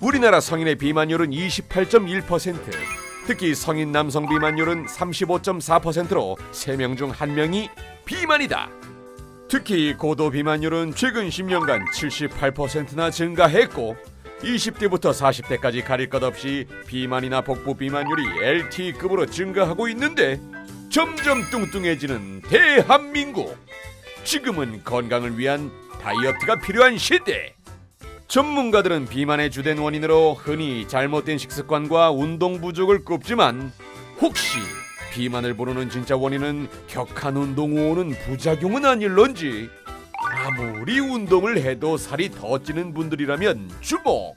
우리나라 성인의 비만율은 28.1%, 특히 성인 남성 비만율은 35.4%로 3명 중 1명이 비만이다. 특히 고도 비만율은 최근 10년간 78%나 증가했고 20대부터 40대까지 가릴 것 없이 비만이나 복부 비만율이 LTE급으로 증가하고 있는데 점점 뚱뚱해지는 대한민국. 지금은 건강을 위한 다이어트가 필요한 시대. 전문가들은 비만의 주된 원인으로 흔히 잘못된 식습관과 운동 부족을 꼽지만 혹시 비만을 부르는 진짜 원인은 격한 운동 후 오는 부작용은 아닐런지. 아무리 운동을 해도 살이 더 찌는 분들이라면 주목!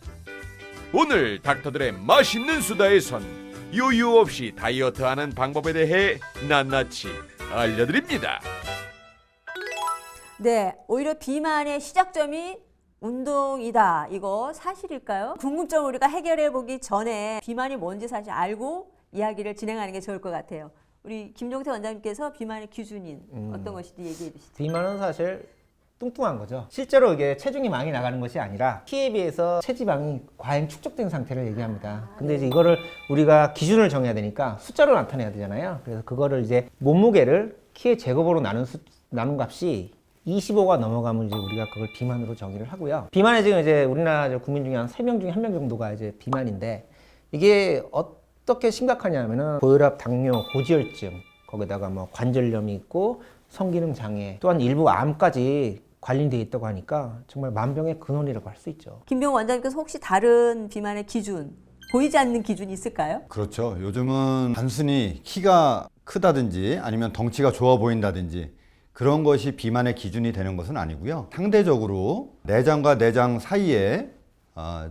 오늘 닥터들의 맛있는 수다에선 요요 없이 다이어트하는 방법에 대해 낱낱이 알려드립니다. 네, 오히려 비만의 시작점이 운동이다. 이거 사실일까요? 궁금점을 우리가 해결해 보기 전에 비만이 뭔지 사실 알고 이야기를 진행하는 게 좋을 것 같아요. 우리 김종태 원장님께서 비만의 기준인 어떤 것인지 얘기해 주시죠. 비만은 사실 뚱뚱한 거죠. 실제로 이게 체중이 많이 나가는 것이 아니라 키에 비해서 체지방이 과잉 축적된 상태를 얘기합니다. 근데 이제 이거를 우리가 기준을 정해야 되니까 숫자로 나타내야 되잖아요. 그래서 그거를 이제 몸무게를 키의 제곱으로 나눈 값이 25가 넘어가면 이제 우리가 그걸 비만으로 정의를 하고요. 비만에 지금 이제 우리나라 국민 중에 한 3명 중에 1명 정도가 이제 비만인데 이게 어떻게 심각하냐면은 고혈압, 당뇨, 고지혈증, 거기다가 뭐 관절염이 있고 성기능 장애, 또한 일부 암까지 관련돼 있다고 하니까 정말 만병의 근원이라고 할 수 있죠. 김병호 원장님께서 혹시 다른 비만의 기준, 보이지 않는 기준이 있을까요? 그렇죠. 요즘은 단순히 키가 크다든지 아니면 덩치가 좋아 보인다든지 그런 것이 비만의 기준이 되는 것은 아니고요. 상대적으로 내장과 내장 사이에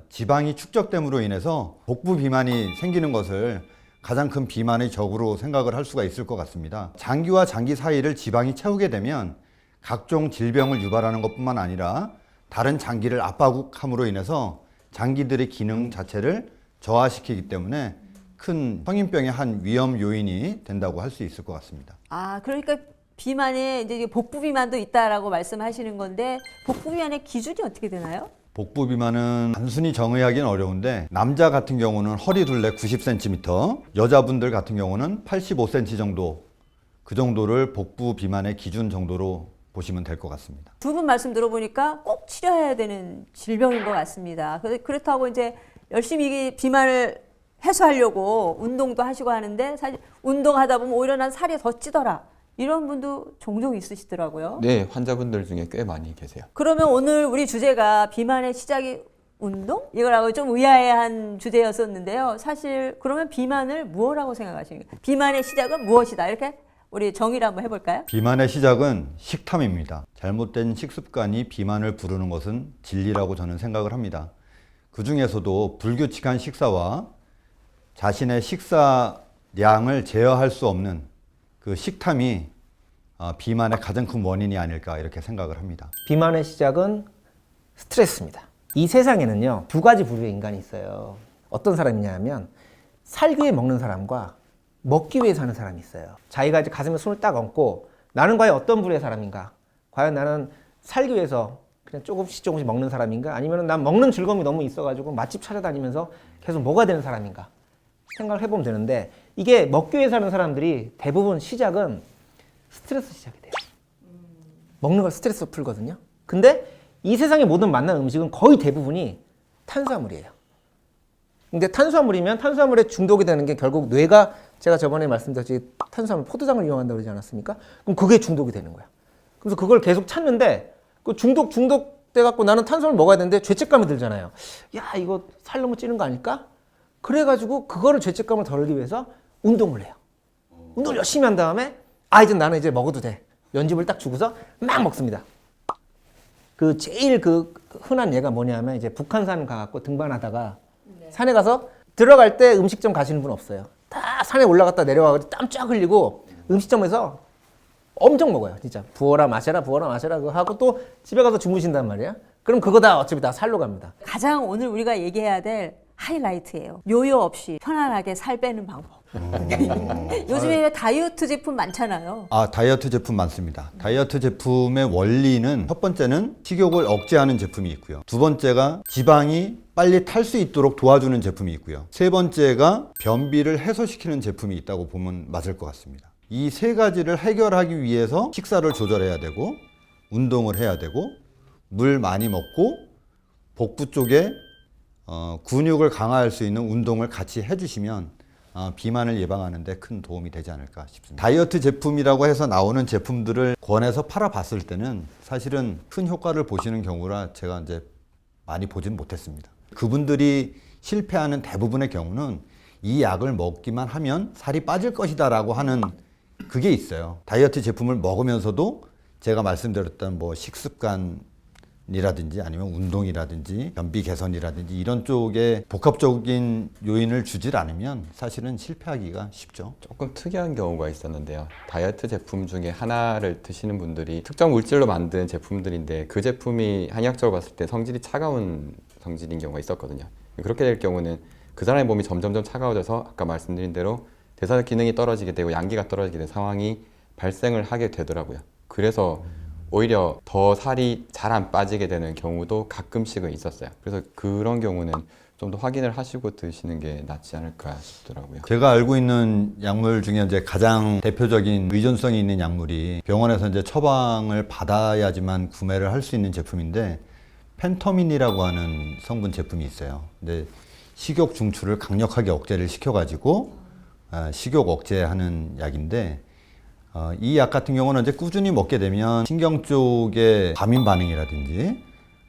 지방이 축적됨으로 인해서 복부 비만이 생기는 것을 가장 큰 비만의 적으로 생각을 할 수가 있을 것 같습니다. 장기와 장기 사이를 지방이 채우게 되면 각종 질병을 유발하는 것뿐만 아니라 다른 장기를 압박함으로 인해서 장기들의 기능 자체를 저하시키기 때문에 큰 성인병의 한 위험 요인이 된다고 할 수 있을 것 같습니다. 아, 그러니까 비만에 이제 복부 비만도 있다라고 말씀하시는 건데 복부 비만의 기준이 어떻게 되나요? 복부 비만은 단순히 정의하기는 어려운데 남자 같은 경우는 허리 둘레 90cm, 여자분들 같은 경우는 85cm 정도, 그 정도를 복부 비만의 기준 정도로 보시면 될 것 같습니다. 두 분 말씀 들어보니까 꼭 치료해야 되는 질병인 것 같습니다. 그렇다고 이제 열심히 비만을 해소하려고 운동도 하시고 하는데 사실 운동하다 보면 오히려 난 살이 더 찌더라. 이런 분도 종종 있으시더라고요. 네, 환자분들 중에 꽤 많이 계세요. 그러면 오늘 우리 주제가 비만의 시작이 운동? 이거라고 좀 의아해한 주제였었는데요. 사실 그러면 비만을 무엇이라고 생각하십니까? 비만의 시작은 무엇이다? 이렇게 우리 정의를 한번 해볼까요? 비만의 시작은 식탐입니다. 잘못된 식습관이 비만을 부르는 것은 진리라고 저는 생각을 합니다. 그 중에서도 불규칙한 식사와 자신의 식사량을 제어할 수 없는 그 식탐이 비만의 가장 큰 원인이 아닐까 이렇게 생각을 합니다. 비만의 시작은 스트레스입니다. 이 세상에는요, 두 가지 부류의 인간이 있어요. 어떤 사람이냐 하면 살기 위해 먹는 사람과 먹기 위해 사는 사람이 있어요. 자기가 이제 가슴에 손을 딱 얹고 나는 과연 어떤 부류의 사람인가? 과연 나는 살기 위해서 그냥 조금씩 먹는 사람인가? 아니면 난 먹는 즐거움이 너무 있어가지고 맛집 찾아다니면서 계속 먹어야 되는 사람인가? 생각을 해보면 되는데 이게 먹기 위해 사는 사람들이 대부분 시작은 스트레스 시작이 돼요. 먹는 걸 스트레스로 풀거든요. 근데 이 세상의 모든 맛난 음식은 거의 대부분이 탄수화물이에요. 근데 탄수화물이면 탄수화물에 중독이 되는 게 결국 뇌가 제가 저번에 말씀드렸지 탄수화물 포도당을 이용한다고 그러지 않았습니까? 그럼 그게 중독이 되는 거야. 그래서 그걸 계속 찾는데 그 중독돼 갖고 나는 탄수화물 먹어야 되는데 죄책감이 들잖아요. 야, 이거 살 너무 찌는 거 아닐까? 그래가지고 그거를 죄책감을 덜기 위해서 운동을 해요. 운동을 열심히 한 다음에 이제 나는 이제 먹어도 돼. 연집을 딱 주고서 막 먹습니다. 그 제일 그 흔한 예가 뭐냐면 이제 북한산 가갖고 등반하다가 산에 가서 들어갈 때 음식점 가시는 분 없어요. 다 산에 올라갔다 내려가고 땀 쫙 흘리고 음식점에서 엄청 먹어요. 진짜 부어라 마셔라 그거 하고 또 집에 가서 주무신단 말이야. 그럼 그거 다 어차피 다 살로 갑니다. 가장 오늘 우리가 얘기해야 될 하이라이트예요. 요요 없이 편안하게 살 빼는 방법. 요즘에 왜 다이어트 제품 많잖아요. 아, 다이어트 제품 많습니다. 다이어트 제품의 원리는 첫 번째는 식욕을 억제하는 제품이 있고요. 두 번째가 지방이 빨리 탈 수 있도록 도와주는 제품이 있고요. 세 번째가 변비를 해소시키는 제품이 있다고 보면 맞을 것 같습니다. 이 세 가지를 해결하기 위해서 식사를 조절해야 되고 운동을 해야 되고 물 많이 먹고 복부 쪽에 근육을 강화할 수 있는 운동을 같이 해주시면 비만을 예방하는 데 큰 도움이 되지 않을까 싶습니다. 다이어트 제품이라고 해서 나오는 제품들을 권해서 팔아봤을 때는 사실은 큰 효과를 보시는 경우라 제가 이제 많이 보진 못했습니다. 그분들이 실패하는 대부분의 경우는 이 약을 먹기만 하면 살이 빠질 것이다라고 하는 그게 있어요. 다이어트 제품을 먹으면서도 제가 말씀드렸던 뭐 식습관이라든지 아니면 운동이라든지 변비 개선이라든지 이런 쪽에 복합적인 요인을 주질 않으면 사실은 실패하기가 쉽죠. 조금 특이한 경우가 있었는데요. 다이어트 제품 중에 하나를 드시는 분들이 특정 물질로 만든 제품들인데 그 제품이 한의학적으로 봤을 때 성질이 차가운 성질인 경우가 있었거든요. 그렇게 될 경우는 그 사람의 몸이 점점점 차가워져서 아까 말씀드린 대로 대사 기능이 떨어지게 되고 양기가 떨어지게 되는 상황이 발생을 하게 되더라고요. 그래서 오히려 더 살이 잘 안 빠지게 되는 경우도 가끔씩은 있었어요. 그래서 그런 경우는 좀 더 확인을 하시고 드시는 게 낫지 않을까 싶더라고요. 제가 알고 있는 약물 중에 이제 가장 대표적인 의존성이 있는 약물이 병원에서 이제 처방을 받아야지만 구매를 할 수 있는 제품인데 펜터민이라고 하는 성분 제품이 있어요. 근데 식욕 중추를 강력하게 억제를 시켜가지고 식욕 억제하는 약인데 이 약 같은 경우는 이제 꾸준히 먹게 되면 신경 쪽의 과민 반응이라든지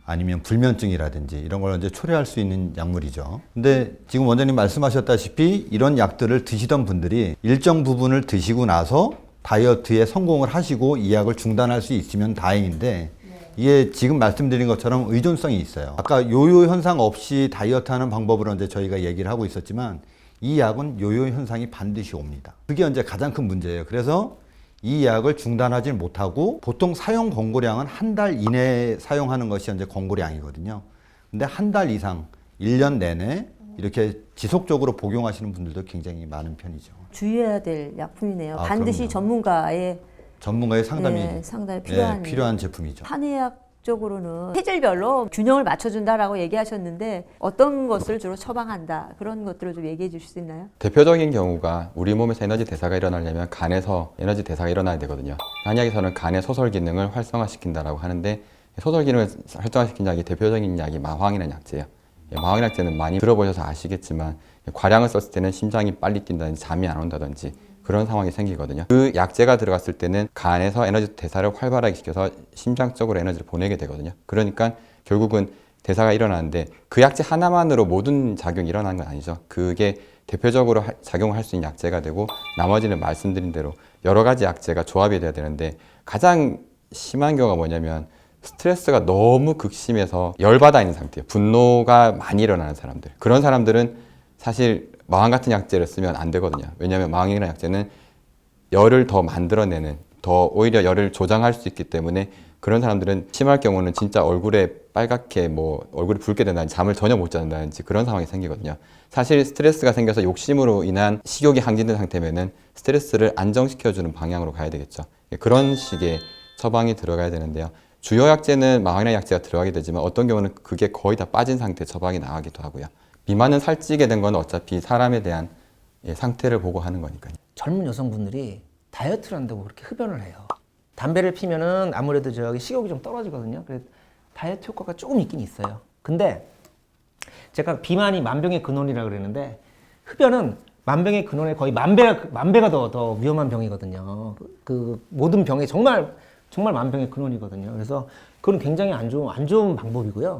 아니면 불면증이라든지 이런 걸 이제 초래할 수 있는 약물이죠. 근데 지금 원장님 말씀하셨다시피 이런 약들을 드시던 분들이 일정 부분을 드시고 나서 다이어트에 성공을 하시고 이 약을 중단할 수 있으면 다행인데 이게 지금 말씀드린 것처럼 의존성이 있어요. 아까 요요 현상 없이 다이어트하는 방법으로 이제 저희가 얘기를 하고 있었지만 이 약은 요요 현상이 반드시 옵니다. 그게 이제 가장 큰 문제예요. 그래서 이 약을 중단하지 못하고 보통 사용 권고량은 한 달 이내에 사용하는 것이 이제 권고량이거든요. 근데 한 달 이상, 1년 내내 이렇게 지속적으로 복용하시는 분들도 굉장히 많은 편이죠. 주의해야 될 약품이네요. 아, 반드시 그럼요. 전문가의 상담이 상당히 필요한 제품이죠. 한의학 쪽으로는 체질별로 균형을 맞춰준다라고 얘기하셨는데 어떤 것을 주로 처방한다 그런 것들을 좀 얘기해 주실 수 있나요? 대표적인 경우가 우리 몸에서 에너지 대사가 일어나려면 간에서 에너지 대사가 일어나야 되거든요. 한의학에서는 간의 소설 기능을 활성화시킨다라고 하는데 소설 기능을 활성화시킨 약이 대표적인 약이 마황이라는 약재예요. 마황이라는 약재는 많이 들어보셔서 아시겠지만 과량을 썼을 때는 심장이 빨리 뛴다든지 잠이 안 온다든지 그런 상황이 생기거든요. 그 약재가 들어갔을 때는 간에서 에너지 대사를 활발하게 시켜서 심장 쪽으로 에너지를 보내게 되거든요. 그러니까 결국은 대사가 일어나는데 그 약재 하나만으로 모든 작용이 일어나는 건 아니죠. 그게 대표적으로 작용을 할 수 있는 약재가 되고 나머지는 말씀드린 대로 여러 가지 약재가 조합이 돼야 되는데 가장 심한 경우가 뭐냐면 스트레스가 너무 극심해서 열받아 있는 상태예요. 분노가 많이 일어나는 사람들. 그런 사람들은 사실 마왕 같은 약재를 쓰면 안 되거든요. 왜냐하면 마왕이라는 약재는 열을 더 만들어내는, 더 오히려 열을 조장할 수 있기 때문에 그런 사람들은 심할 경우는 진짜 얼굴에 빨갛게 뭐 얼굴이 붉게 된다든지 잠을 전혀 못 잔다든지 그런 상황이 생기거든요. 사실 스트레스가 생겨서 욕심으로 인한 식욕이 항진된 상태면은 스트레스를 안정시켜주는 방향으로 가야 되겠죠. 그런 식의 처방이 들어가야 되는데요. 주요 약재는 마왕이라는 약재가 들어가게 되지만 어떤 경우는 그게 거의 다 빠진 상태 처방이 나가기도 하고요. 비만은 살찌게 된 건 어차피 사람에 대한 상태를 보고 하는 거니까요. 젊은 여성분들이 다이어트를 한다고 그렇게 흡연을 해요. 담배를 피면은 아무래도 식욕이 좀 떨어지거든요. 그래서 다이어트 효과가 조금 있긴 있어요. 근데 제가 비만이 만병의 근원이라고 그랬는데 흡연은 만병의 근원에 거의 만 배가 더 위험한 병이거든요. 그 모든 병에 정말 만병의 근원이거든요. 그래서 그건 굉장히 안 좋은 방법이고요.